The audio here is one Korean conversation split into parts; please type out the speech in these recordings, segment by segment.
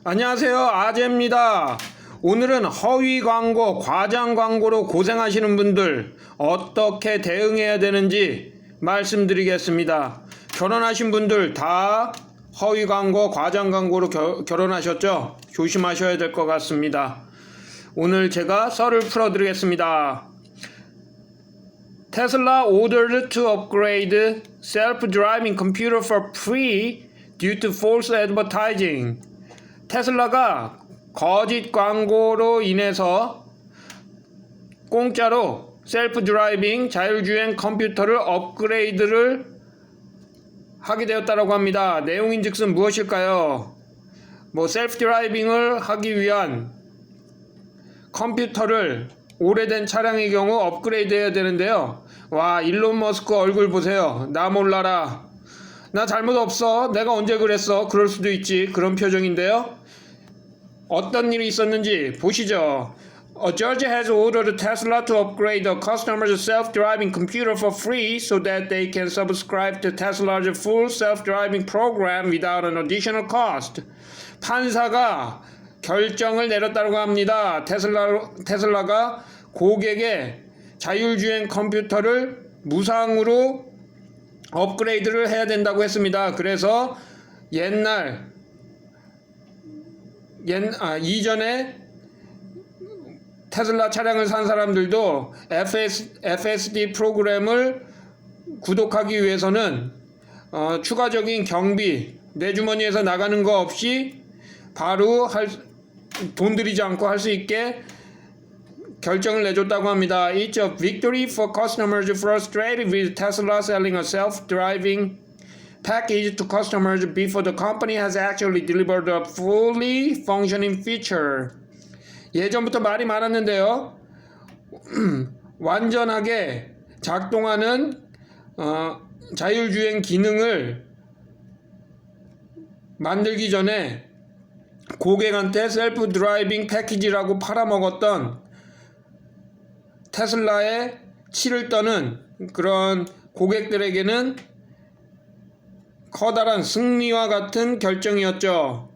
안녕하세요, 아재입니다. 오늘은 허위 광고, 과장 광고로 고생하시는 분들 어떻게 대응해야 되는지 말씀드리겠습니다. 결혼하신 분들 다 허위 광고, 과장 광고로 결혼하셨죠? 조심하셔야 될 것 같습니다. 오늘 제가 썰을 풀어드리겠습니다. Tesla ordered to upgrade self-driving computer for free due to false advertising. 테슬라가 거짓 광고로 인해서 공짜로 셀프 드라이빙 자율주행 컴퓨터를 업그레이드를 하게 되었다고 합니다. 내용인즉슨 무엇일까요? 셀프 드라이빙을 하기 위한 컴퓨터를 오래된 차량의 경우 업그레이드 해야 되는데요. 와, 일론 머스크 얼굴 보세요. 나 몰라라. 나 잘못 없어. 내가 언제 그랬어. 그럴 수도 있지. 그런 표정인데요. 어떤 일이 있었는지 보시죠. A judge has ordered Tesla to upgrade a customer's self-driving computer for free so that they can subscribe to Tesla's full self-driving program without an additional cost. 판사가 결정을 내렸다고 합니다. 테슬라가 고객의 자율주행 컴퓨터를 무상으로 업그레이드를 해야 된다고 했습니다. 그래서 이전에 테슬라 차량을 산 사람들도 FSD 프로그램을 구독하기 위해서는 추가적인 경비, 내 주머니에서 나가는 거 없이 바로 돈 들이지 않고 할 수 있게 결정을 내줬다고 합니다. It's a victory for customers frustrated with Tesla selling a self-driving package to customers before the company has actually delivered a fully functioning feature. 예전부터 말이 많았는데요. 완전하게 작동하는 자율주행 기능을 만들기 전에 고객한테 셀프 드라이빙 패키지라고 팔아먹었던 테슬라의 치를 떠는 그런 고객들에게는 커다란 승리와 같은 결정이었죠.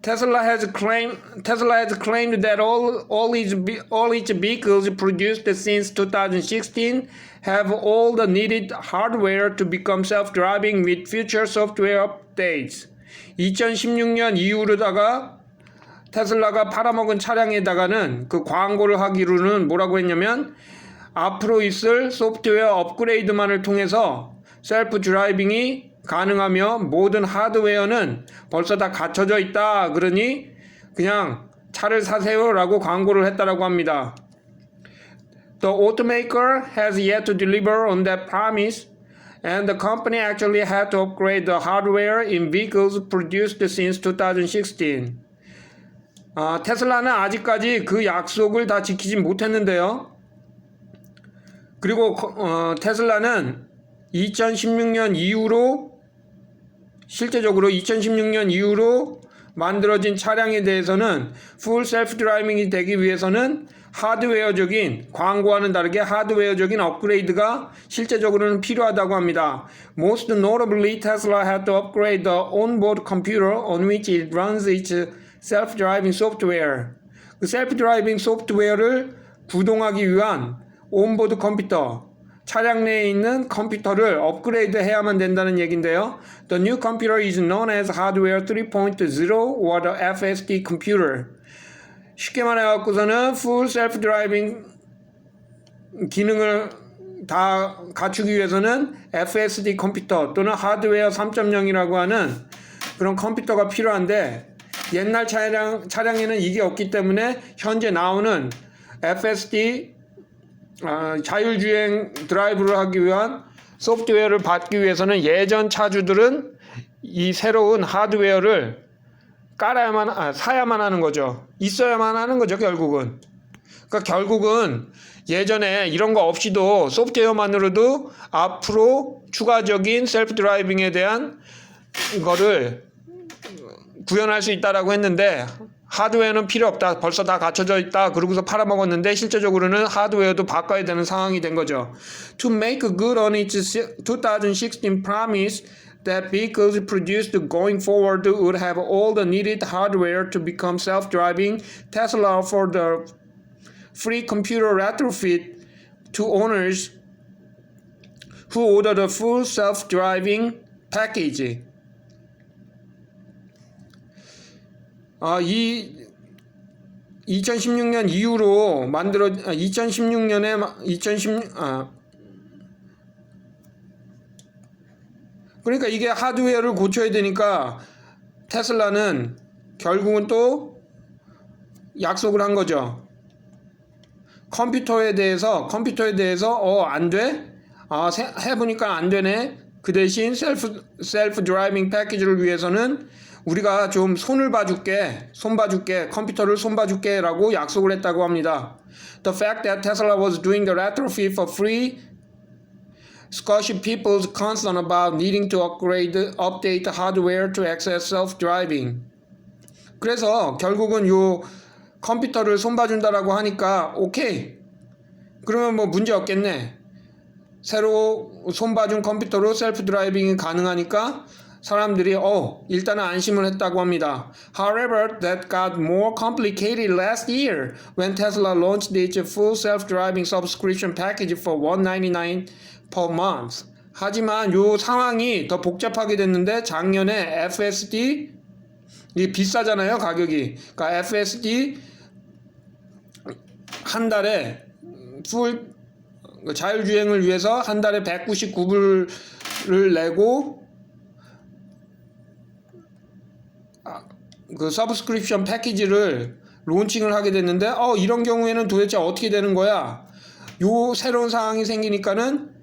Tesla has claimed that all its vehicles produced since 2016 have all the needed hardware to become self-driving with future software updates. 2016년 이후로다가 테슬라가 팔아먹은 차량에다가는 그 광고를 하기로는 뭐라고 했냐면 앞으로 있을 소프트웨어 업그레이드만을 통해서 셀프 드라이빙이 가능하며 모든 하드웨어는 벌써 다 갖춰져 있다. 그러니 그냥 차를 사세요라고 광고를 했다라고 합니다. The automaker has yet to deliver on that promise, and the company actually had to upgrade the hardware in vehicles produced since 2016. 테슬라는 아직까지 그 약속을 다 지키지 못했는데요. 그리고 테슬라는 2016년 이후로 실제적으로 2016년 이후로 만들어진 차량에 대해서는 풀 셀프 드라이빙이 되기 위해서는 하드웨어적인 광고와는 다르게 하드웨어적인 업그레이드가 실제적으로는 필요하다고 합니다. Most notably, Tesla had to upgrade the onboard computer on which it runs its self-driving software. 그 셀프-드라이빙 소프트웨어를 구동하기 위한 온보드 컴퓨터, 차량 내에 있는 컴퓨터를 업그레이드 해야만 된다는 얘긴데요. The new computer is known as Hardware 3.0 or the FSD computer. 쉽게 말해갖고서는 Full Self-Driving 기능을 다 갖추기 위해서는 FSD 컴퓨터 또는 하드웨어 3.0이라고 하는 그런 컴퓨터가 필요한데 옛날 차량에는 이게 없기 때문에 현재 나오는 FSD 자율주행 드라이브를 하기 위한 소프트웨어를 받기 위해서는 예전 차주들은 이 새로운 하드웨어를 사야만 하는 거죠. 있어야만 하는 거죠, 결국은. 그러니까 결국은 예전에 이런 거 없이도 소프트웨어만으로도 앞으로 추가적인 셀프 드라이빙에 대한 거를 구현할 수 있다라고 했는데 하드웨어는 필요 없다. 벌써 다 갖춰져 있다. 그러고서 팔아먹었는데 실제적으로는 하드웨어도 바꿔야 되는 상황이 된 거죠. To make good on its 2016 promise, that vehicles produced going forward would have all the needed hardware to become self-driving, Tesla offered the free computer retrofit to owners who ordered a full self-driving package. 이 2016년 이후로 그러니까 이게 하드웨어를 고쳐야 되니까 테슬라는 결국은 또 약속을 한 거죠. 컴퓨터에 대해서 안 돼? 해보니까 안 되네. 그 대신 셀프 드라이빙 패키지를 위해서는 우리가 좀 손 봐줄게, 컴퓨터를 손 봐줄게 라고 약속을 했다고 합니다. The fact that Tesla was doing the retrofit for free squashed people's concern about needing to update hardware to access self-driving. 그래서 결국은 요 컴퓨터를 손 봐준다라고 하니까 오케이. 그러면 뭐 문제 없겠네. 새로 손 봐준 컴퓨터로 셀프 드라이빙이 가능하니까 사람들이 일단은 안심을 했다고 합니다. However, that got more complicated last year when Tesla launched its full self-driving subscription package for $199 per month. 하지만 요 상황이 더 복잡하게 됐는데 작년에 FSD 이게 비싸잖아요, 가격이. 그러니까 FSD 한 달에 풀 자율주행을 위해서 한 달에 199불을 내고 그 서브스크립션 패키지를 론칭을 하게 됐는데 이런 경우에는 도대체 어떻게 되는 거야? 요 새로운 상황이 생기니까는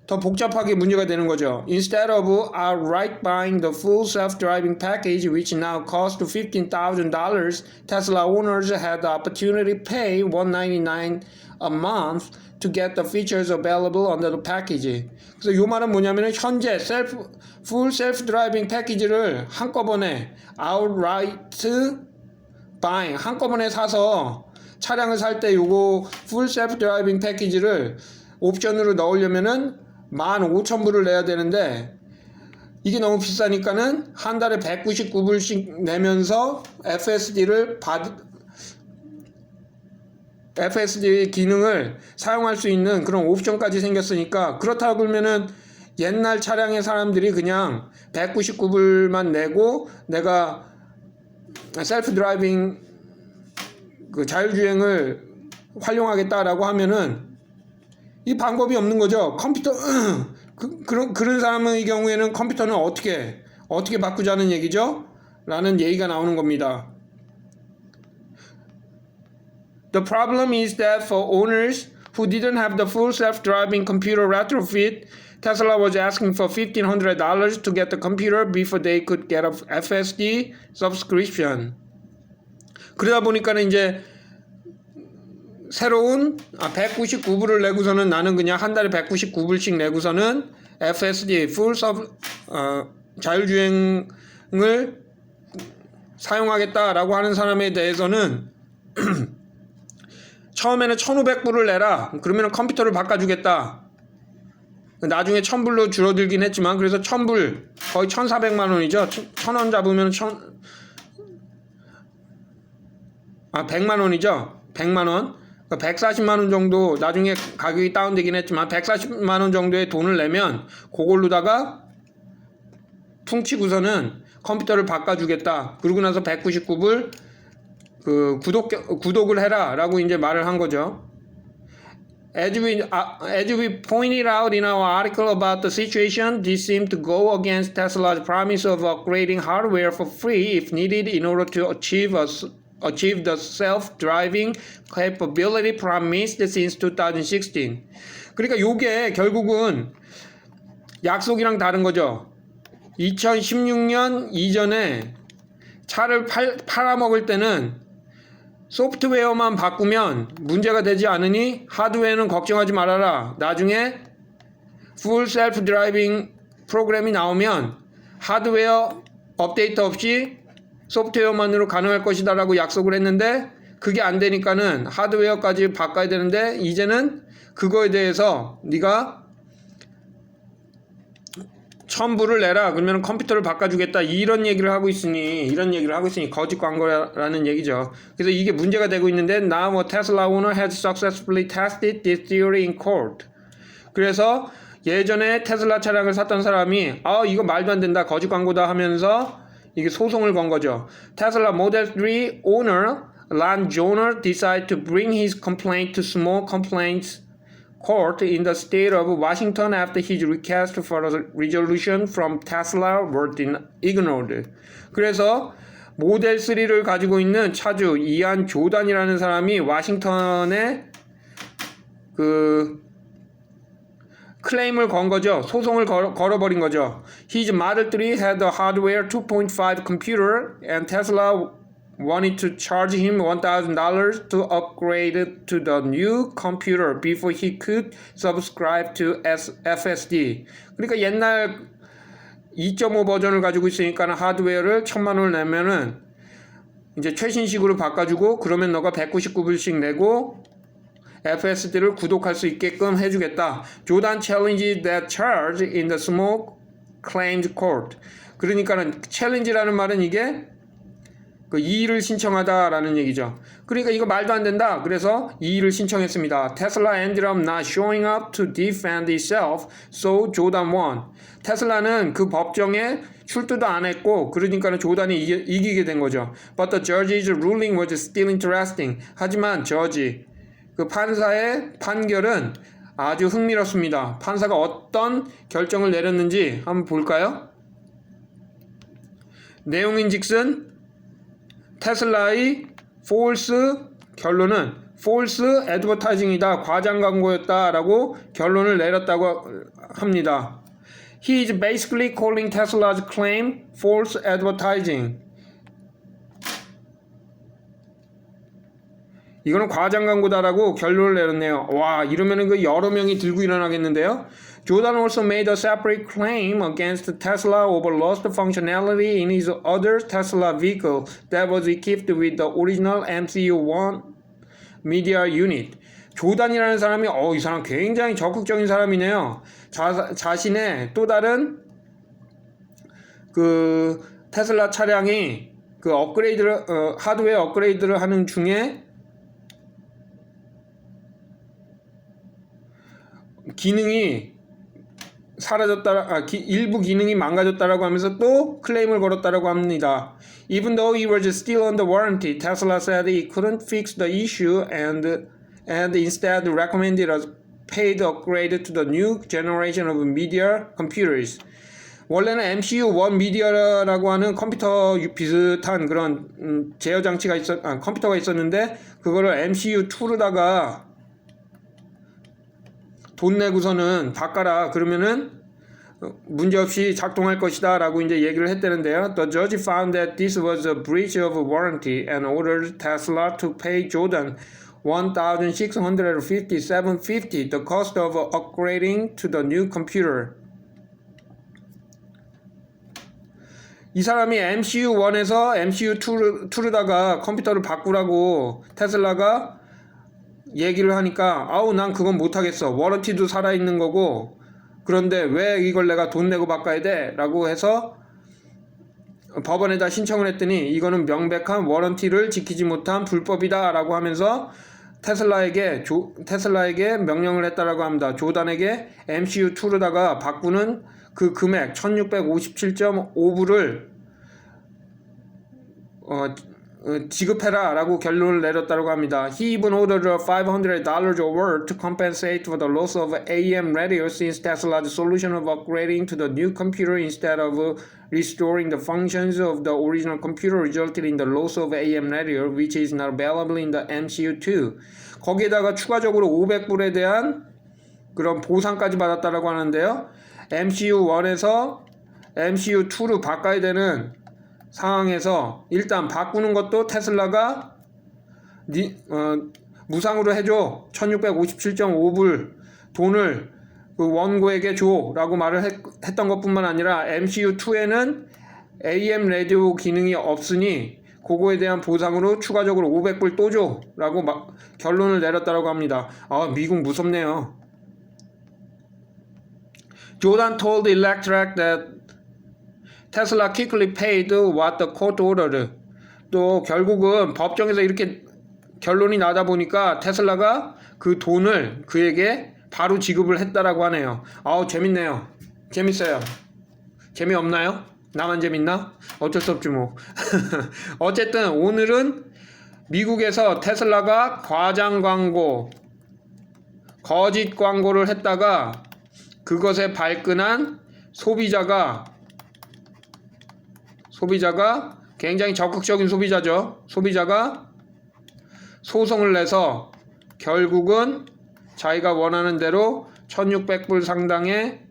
더 복잡하게 문제가 되는 거죠. Instead of outright buying the full self-driving package, which now costs $15,000, Tesla owners had the opportunity to pay $199 a month to get the features available under the package. 그래서 요 말은 뭐냐면은 현재 full self-driving 패키지를 한꺼번에 outright buying 한꺼번에 사서 차량을 살 때 요거 full self-driving 패키지를 옵션으로 넣으려면은 15,000불을 내야 되는데 이게 너무 비싸니까는 한 달에 199불씩 내면서 FSD 기능을 사용할 수 있는 그런 옵션까지 생겼으니까 그렇다고 그러면은 옛날 차량의 사람들이 그냥 199불만 내고 내가 셀프 드라이빙 그 자율주행을 활용하겠다라고 하면은 이 방법이 없는 거죠. 컴퓨터 그런 사람의 경우에는 컴퓨터는 어떻게 바꾸자는 얘기죠? 라는 얘기가 나오는 겁니다. The problem is that for owners who didn't have the full self-driving computer retrofit, Tesla was asking for $1,500 to get the computer before they could get a FSD subscription. 그러다 보니까는 이제 새로운 199불을 내고서는 나는 그냥 한 달에 199불씩 내고서는 FSD full 자율주행을 사용하겠다라고 하는 사람에 대해서는 처음에는 1,500불을 내라. 그러면 컴퓨터를 바꿔주겠다. 나중에 1,000불로 줄어들긴 했지만 그래서 1,000불 거의 1,400만 원이죠. 1,000원 잡으면 100만 원이죠. 100만 원. 140만 원 정도 나중에 가격이 다운되긴 했지만 140만 원 정도의 돈을 내면 그걸로다가 퉁치고서는 컴퓨터를 바꿔주겠다. 그러고 나서 199불 그 구독을 해라라고 이제 말을 한 거죠. As we pointed out in our article about the situation, this seemed to go against Tesla's promise of upgrading hardware for free if needed in order to achieve the self-driving capability promised since 2016. 그러니까 요게 결국은 약속이랑 다른 거죠. 2016년 이전에 차를 팔아먹을 때는 소프트웨어만 바꾸면 문제가 되지 않으니 하드웨어는 걱정하지 말아라. 나중에 풀 셀프 드라이빙 프로그램이 나오면 하드웨어 업데이트 없이 소프트웨어만으로 가능할 것이다 라고 약속을 했는데 그게 안 되니까는 하드웨어까지 바꿔야 되는데 이제는 그거에 대해서 네가 1000불을 내라 그러면 컴퓨터를 바꿔주겠다 이런 얘기를 하고 있으니 거짓 광고라는 얘기죠. 그래서 이게 문제가 되고 있는데 now a Tesla owner has successfully tested this theory in court. 그래서 예전에 테슬라 차량을 샀던 사람이 이거 말도 안 된다 거짓 광고다 하면서 이게 소송을 건 거죠. Tesla Model 3 owner Lan Joner decided to bring his complaint to small complaints court in the state of Washington after his request for a resolution from Tesla were ignored. 그래서 모델 3를 가지고 있는 차주 이안 조단이라는 사람이 워싱턴에 클레임을 건 거죠. 소송을 걸어버린 거죠. His Model 3 had a hardware 2.5 computer and Tesla wanted to charge him $1,000 to upgrade to the new computer before he could subscribe to FSD. 그러니까 옛날 2.5 버전을 가지고 있으니까 하드웨어를 1,000만 원을 내면은 이제 최신식으로 바꿔주고 그러면 너가 199불씩 내고 FSD를 구독할 수 있게끔 해주겠다. 조단 challenged that charge in the small claims court. 그러니까는 challenge라는 말은 이게 이의를 신청하다라는 얘기죠. 그러니까 이거 말도 안 된다. 그래서 이의를 신청했습니다. Tesla ended up not showing up to defend itself, so 조단 won. 테슬라는 그 법정에 출두도 안 했고 그러니까 조단이 이기게 된 거죠. But the judge's ruling was still interesting. 하지만 저지 그 판사의 판결은 아주 흥미롭습니다. 판사가 어떤 결정을 내렸는지 한번 볼까요? 내용인즉슨 테슬라의 결론은 false advertising이다. 과장 광고였다라고 결론을 내렸다고 합니다. He is basically calling Tesla's claim false advertising. 이거는 과장 광고다라고 결론을 내렸네요. 와, 이러면은 그 여러 명이 들고 일어나겠는데요. Jordan also made a separate claim against Tesla over lost functionality in his other Tesla vehicle that was equipped with the original MCU1 media unit. 조단이라는 사람이 이 사람 굉장히 적극적인 사람이네요. 자신의 또 다른 그 테슬라 차량이 그 하드웨어 업그레이드를 하는 중에 기능이 일부 기능이 망가졌다라고 하면서 또 클레임을 걸었다라고 합니다. Even though it was still under warranty, Tesla said it couldn't fix the issue and instead recommended a paid upgrade to the new generation of media computers. 원래는 MCU1 미디어라고 하는 컴퓨터 비슷한 그런 제어 장치가 컴퓨터가 있었는데 그거를 MCU2로다가 돈 내고서는 바꿔라 그러면은 문제없이 작동할 것이다 라고 이제 얘기를 했다는데요. The judge found that this was a breach of warranty and ordered Tesla to pay Jordan $1,657.50 the cost of upgrading to the new computer. 이 사람이 MCU1에서 MCU2로다가 컴퓨터를 바꾸라고 테슬라가 얘기를 하니까 난 그건 못하겠어. 워런티도 살아있는 거고 그런데 왜 이걸 내가 돈 내고 바꿔야 돼? 라고 해서 법원에다 신청을 했더니 이거는 명백한 워런티를 지키지 못한 불법이다 라고 하면서 테슬라에게 명령을 했다라고 합니다. 조단에게 MCU2로다가 바꾸는 그 금액 1657.5불을 지급해라 라고 결론을 내렸다고 합니다. He even ordered $500 over to compensate for the loss of AM radio since Tesla's solution of upgrading to the new computer instead of restoring the functions of the original computer resulted in the loss of AM radio which is not available in the MCU2. 거기에다가 추가적으로 500불에 대한 그런 보상까지 받았다고 하는데요. MCU1에서 MCU2로 바꿔야 되는 상황에서 일단 바꾸는 것도 테슬라가 무상으로 해줘 1657.5불 돈을 그 원고에게 줘 라고 말을 했던 것뿐만 아니라 MCU2에는 AM 라디오 기능이 없으니 그거에 대한 보상으로 추가적으로 500불 또 줘 라고 결론을 내렸다고 합니다. 미국 무섭네요. Jordan told Electrek that Tesla quickly paid what the court ordered. 또 결국은 법정에서 이렇게 결론이 나다 보니까 테슬라가 그 돈을 그에게 바로 지급을 했다라고 하네요. 아우 재밌네요. 재밌어요. 재미없나요? 나만 재밌나? 어쩔 수 없지 뭐. 어쨌든 오늘은 미국에서 테슬라가 과장 광고, 거짓 광고를 했다가 그것에 발끈한 소비자가 굉장히 적극적인 소비자가 소송을 내서 결국은 자기가 원하는 대로 1600불 상당의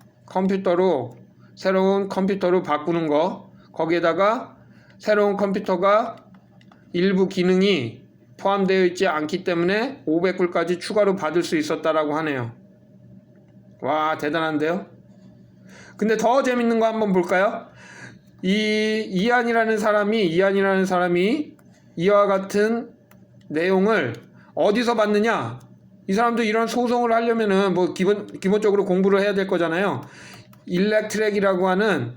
새로운 컴퓨터로 바꾸는 거, 거기에다가 새로운 컴퓨터가 일부 기능이 포함되어 있지 않기 때문에 500불까지 추가로 받을 수 있었다라고 하네요. 와, 대단한데요? 근데 더 재밌는 거 한번 볼까요? 이한이라는 사람이 이와 같은 내용을 어디서 봤느냐? 이 사람도 이런 소송을 하려면은 뭐 기본적으로 공부를 해야 될 거잖아요. 일렉트렉이라고 하는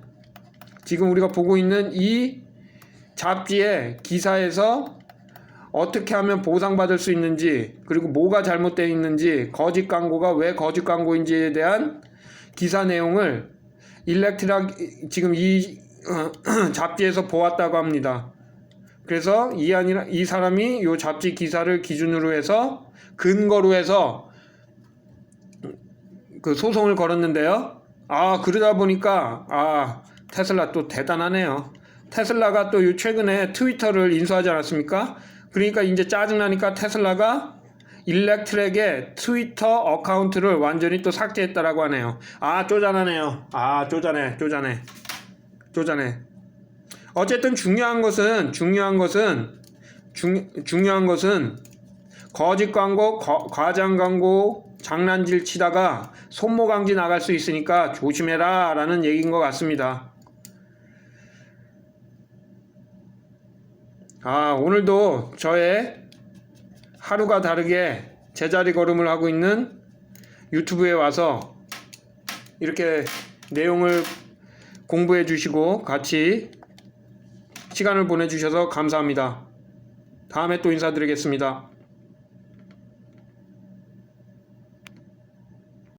지금 우리가 보고 있는 이 잡지의 기사에서 어떻게 하면 보상받을 수 있는지, 그리고 뭐가 잘못되어 있는지, 거짓 광고가 왜 거짓 광고인지에 대한 기사 내용을 일렉트렉 지금 이 잡지에서 보았다고 합니다. 그래서 이 사람이 이 잡지 기사를 기준으로 해서 근거로 해서 그 소송을 걸었는데요. 그러다 보니까 테슬라 또 대단하네요. 테슬라가 또 최근에 트위터를 인수하지 않았습니까? 그러니까 이제 짜증나니까 테슬라가 일렉트렉의 트위터 어카운트를 완전히 또 삭제했다라고 하네요. 쪼잔하네요. 쪼잔해. 어쨌든 중요한 것은 거짓 광고, 과장 광고, 장난질 치다가 손모강지 나갈 수 있으니까 조심해라 라는 얘기인 것 같습니다. 오늘도 저의 하루가 다르게 제자리 걸음을 하고 있는 유튜브에 와서 이렇게 내용을 공부해 주시고 같이 시간을 보내주셔서 감사합니다. 다음에 또 인사드리겠습니다.